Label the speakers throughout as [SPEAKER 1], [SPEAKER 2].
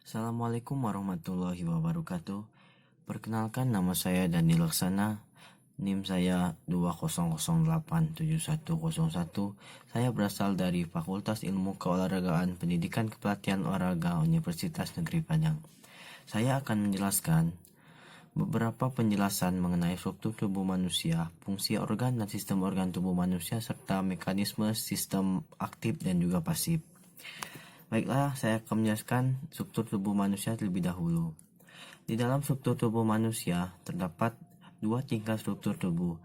[SPEAKER 1] Assalamualaikum warahmatullahi wabarakatuh. Perkenalkan, nama saya Dani Laksana. NIM saya 2008711. Saya berasal dari Fakultas Ilmu Keolahragaan Pendidikan Kepelatihan Olahraga Universitas Negeri Padang. Saya akan menjelaskan beberapa penjelasan mengenai struktur tubuh manusia, fungsi organ dan sistem organ tubuh manusia, serta mekanisme sistem aktif dan juga pasif. Baiklah, saya akan menjelaskan struktur tubuh manusia terlebih dahulu. Di dalam struktur tubuh manusia terdapat dua tingkat struktur tubuh.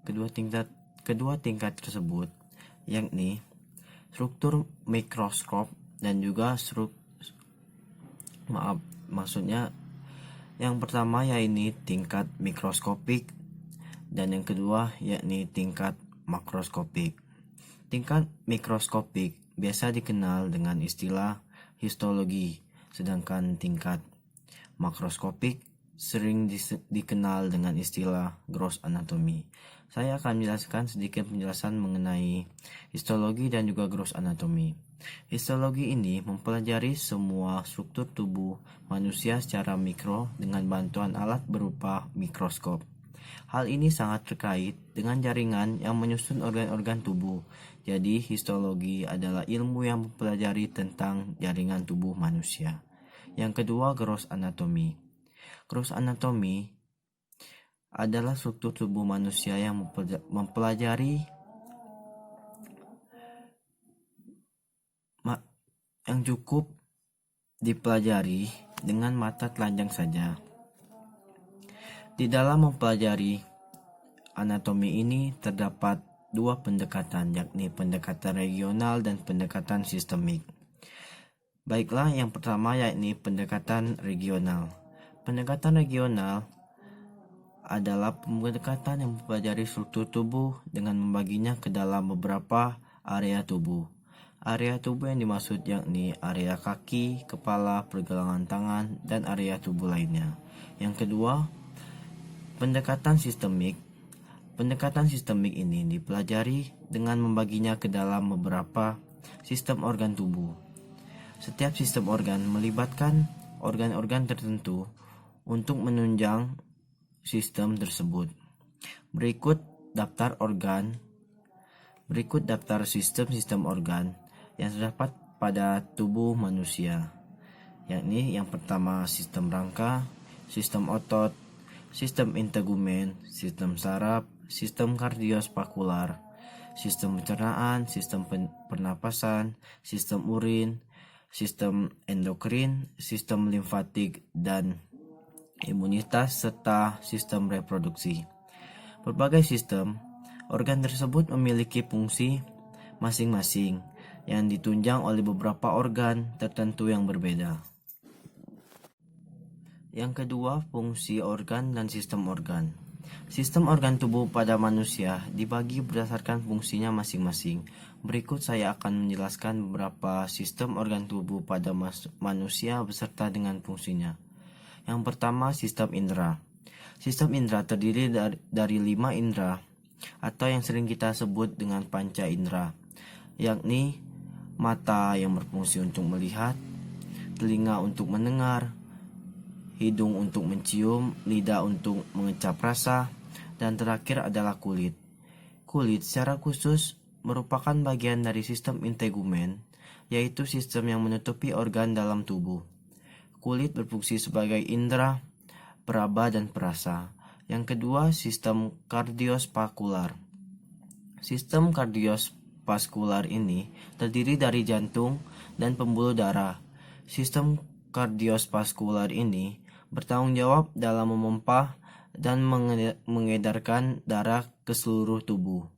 [SPEAKER 1] Kedua tingkat tersebut yakni struktur mikroskop dan juga yang pertama yakni tingkat mikroskopik dan yang kedua yakni tingkat makroskopik. Tingkat mikroskopik biasa dikenal dengan istilah histologi, sedangkan tingkat makroskopik sering dikenal dengan istilah gross anatomy. Saya akan menjelaskan sedikit penjelasan mengenai histologi dan juga gross anatomy. Histologi ini mempelajari semua struktur tubuh manusia secara mikro dengan bantuan alat berupa mikroskop. Hal ini sangat terkait dengan jaringan yang menyusun organ-organ tubuh. Jadi, histologi adalah ilmu yang mempelajari tentang jaringan tubuh manusia. Yang kedua, gross anatomy. Gross anatomy adalah struktur tubuh manusia yang mempelajari yang cukup dipelajari dengan mata telanjang saja. Di dalam mempelajari anatomi ini terdapat dua pendekatan, yakni pendekatan regional dan pendekatan sistemik. Baiklah, yang pertama yakni pendekatan regional. Pendekatan regional adalah pendekatan yang mempelajari struktur tubuh dengan membaginya ke dalam beberapa area tubuh. Area tubuh yang dimaksud yakni area kaki, kepala, pergelangan tangan, dan area tubuh lainnya. Yang kedua, pendekatan sistemik. Pendekatan sistemik ini dipelajari dengan membaginya ke dalam beberapa sistem organ tubuh. Setiap sistem organ melibatkan organ-organ tertentu untuk menunjang sistem tersebut. Berikut daftar sistem organ yang terdapat pada tubuh manusia, yakni yang pertama sistem rangka, sistem otot, sistem integumen, sistem saraf, sistem kardiospakular, sistem pencernaan, sistem pernapasan, sistem urin, sistem endokrin, sistem limfatik dan imunitas, serta sistem reproduksi. Berbagai sistem organ tersebut memiliki fungsi masing-masing yang ditunjang oleh beberapa organ tertentu yang berbeda. Yang kedua, fungsi organ dan sistem organ. Sistem organ tubuh pada manusia dibagi berdasarkan fungsinya masing-masing. Berikut saya akan menjelaskan beberapa sistem organ tubuh pada manusia beserta dengan fungsinya. Yang pertama, sistem indera. Sistem indera terdiri dari 5 indera atau yang sering kita sebut dengan panca indera, yakni mata yang berfungsi untuk melihat, telinga untuk mendengar, hidung untuk mencium, lidah untuk mengecap rasa, dan terakhir adalah kulit. Kulit secara khusus merupakan bagian dari sistem integumen, yaitu sistem yang menutupi organ dalam tubuh. Kulit berfungsi sebagai indera, peraba, dan perasa. Yang kedua, sistem kardiospakular. Sistem kardiospakular ini terdiri dari jantung dan pembuluh darah. Sistem kardiospakular ini bertanggung jawab dalam memompa dan mengedarkan darah ke seluruh tubuh.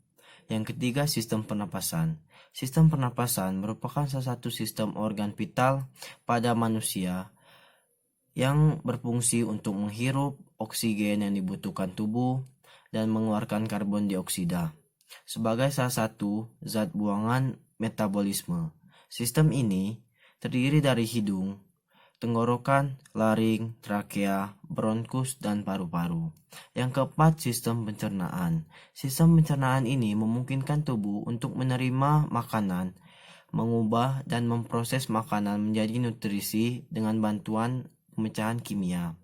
[SPEAKER 1] Yang ketiga, sistem pernapasan. Sistem pernapasan merupakan salah satu sistem organ vital pada manusia yang berfungsi untuk menghirup oksigen yang dibutuhkan tubuh dan mengeluarkan karbon dioksida sebagai salah satu zat buangan metabolisme. Sistem ini terdiri dari hidung, tenggorokan, laring, trakea, bronkus, dan paru-paru. Yang keempat, sistem pencernaan. Sistem pencernaan ini memungkinkan tubuh untuk menerima makanan mengubah dan memproses makanan menjadi nutrisi dengan bantuan pemecahan kimia.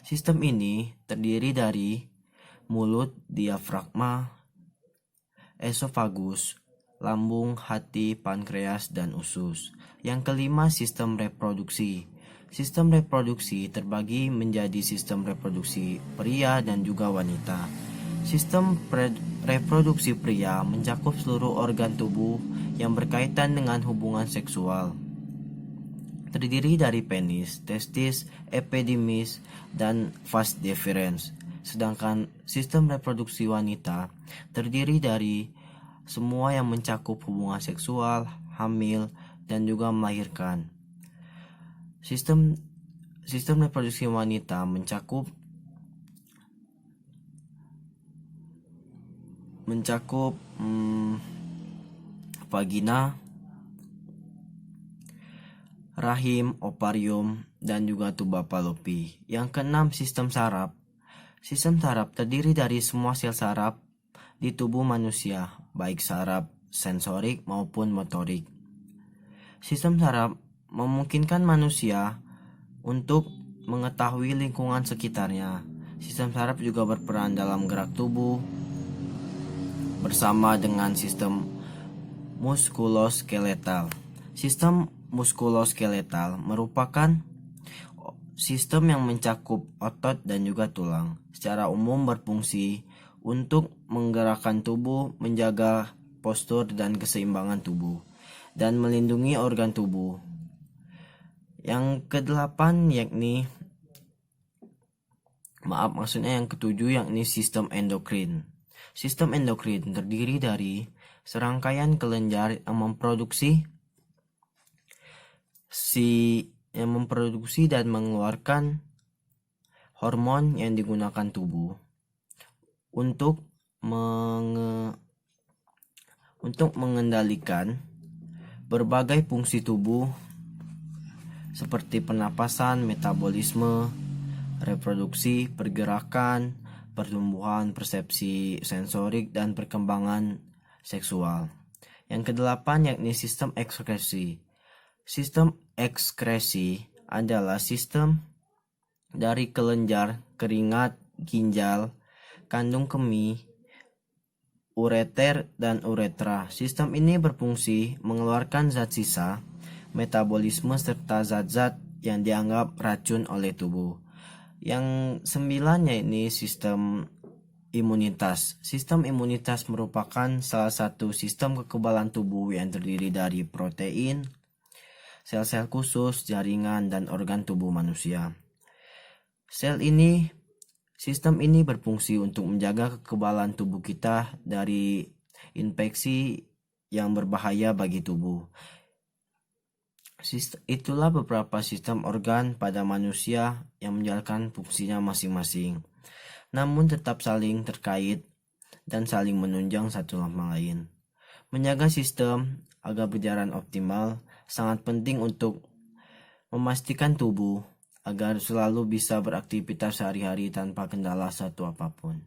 [SPEAKER 1] Sistem ini terdiri dari mulut, diafragma, esofagus, lambung, hati, pankreas, dan usus. Yang kelima, sistem reproduksi. Sistem reproduksi terbagi menjadi sistem reproduksi pria dan juga wanita. Sistem reproduksi pria mencakup seluruh organ tubuh yang berkaitan dengan hubungan seksual. Terdiri dari penis, testis, epidimis, dan vas deferens. Sedangkan sistem reproduksi wanita terdiri dari semua yang mencakup hubungan seksual, hamil, dan juga melahirkan. Sistem reproduksi wanita mencakup vagina, rahim, ovarium, dan juga tuba Fallopi. Yang keenam, sistem saraf. Sistem saraf terdiri dari semua sel saraf di tubuh manusia, baik saraf sensorik maupun motorik. Sistem saraf memungkinkan manusia untuk mengetahui lingkungan sekitarnya. Sistem saraf juga berperan dalam gerak tubuh bersama dengan sistem muskuloskeletal. Sistem muskuloskeletal merupakan sistem yang mencakup otot dan juga tulang. Secara umum berfungsi untuk menggerakkan tubuh, menjaga postur dan keseimbangan tubuh, dan melindungi organ tubuh. Yang kedelapan yang ketujuh yakni sistem endokrin. Sistem endokrin terdiri dari serangkaian kelenjar yang memproduksi dan mengeluarkan hormon yang digunakan tubuh untuk mengendalikan berbagai fungsi tubuh seperti pernapasan, metabolisme, reproduksi, pergerakan, pertumbuhan, persepsi sensorik, dan perkembangan seksual. Yang kedelapan yakni sistem ekskresi. Sistem ekskresi adalah sistem dari kelenjar, keringat, ginjal, kandung kemih, ureter, dan uretra. Sistem ini berfungsi mengeluarkan zat sisa, metabolisme, serta zat-zat yang dianggap racun oleh tubuh. Yang sembilan yakni sistem imunitas. Sistem imunitas merupakan salah satu sistem kekebalan tubuh yang terdiri dari protein, sel-sel khusus, jaringan, dan organ tubuh manusia. Sistem ini berfungsi untuk menjaga kekebalan tubuh kita dari infeksi yang berbahaya bagi tubuh. Itulah beberapa sistem organ pada manusia yang menjalankan fungsinya masing-masing, namun tetap saling terkait dan saling menunjang satu sama lain. Menjaga sistem agar berjalan optimal sangat penting untuk memastikan tubuh agar selalu bisa beraktivitas sehari-hari tanpa kendala satu apapun.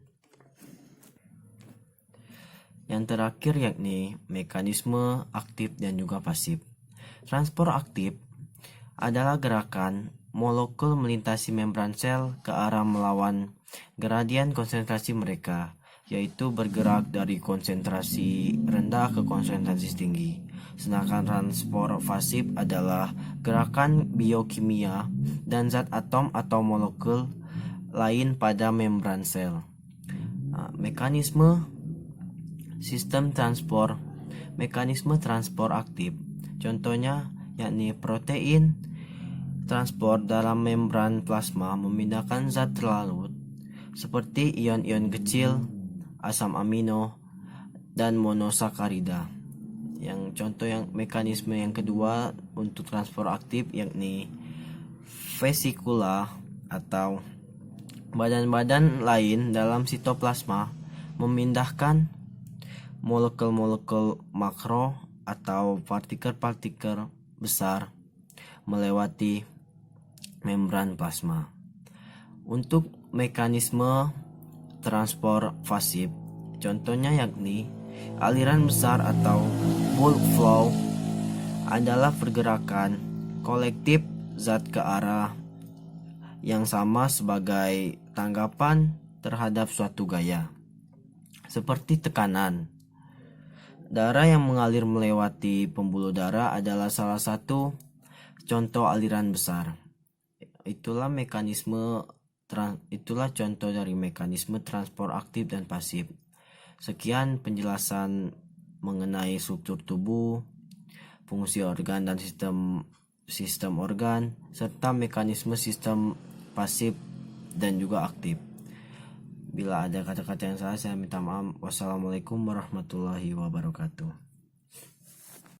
[SPEAKER 1] Yang terakhir yakni mekanisme aktif dan juga pasif. Transport aktif adalah gerakan molekul melintasi membran sel ke arah melawan gradien konsentrasi mereka, yaitu bergerak dari konsentrasi rendah ke konsentrasi tinggi. Sedangkan transport pasif adalah gerakan biokimia dan zat atom atau molekul lain pada membran sel. Mekanisme transport aktif, contohnya yakni protein transport dalam membran plasma memindahkan zat terlarut seperti ion-ion kecil, asam amino, dan monosakarida. Yang contoh mekanisme yang kedua untuk transport aktif yakni vesikula atau badan-badan lain dalam sitoplasma memindahkan molekul-molekul makro atau partikel-partikel besar melewati membran plasma. Untuk mekanisme transport pasif, contohnya yakni Aliran besar atau bulk flow adalah pergerakan kolektif zat ke arah yang sama sebagai tanggapan terhadap suatu gaya. Seperti tekanan. Darah yang mengalir melewati pembuluh darah adalah salah satu contoh aliran besar. Itulah contoh dari mekanisme transport aktif dan pasif. Sekian penjelasan mengenai struktur tubuh, fungsi organ dan sistem organ, serta mekanisme sistem pasif dan juga aktif. Bila ada kata-kata yang salah, saya minta maaf. Wassalamualaikum warahmatullahi wabarakatuh.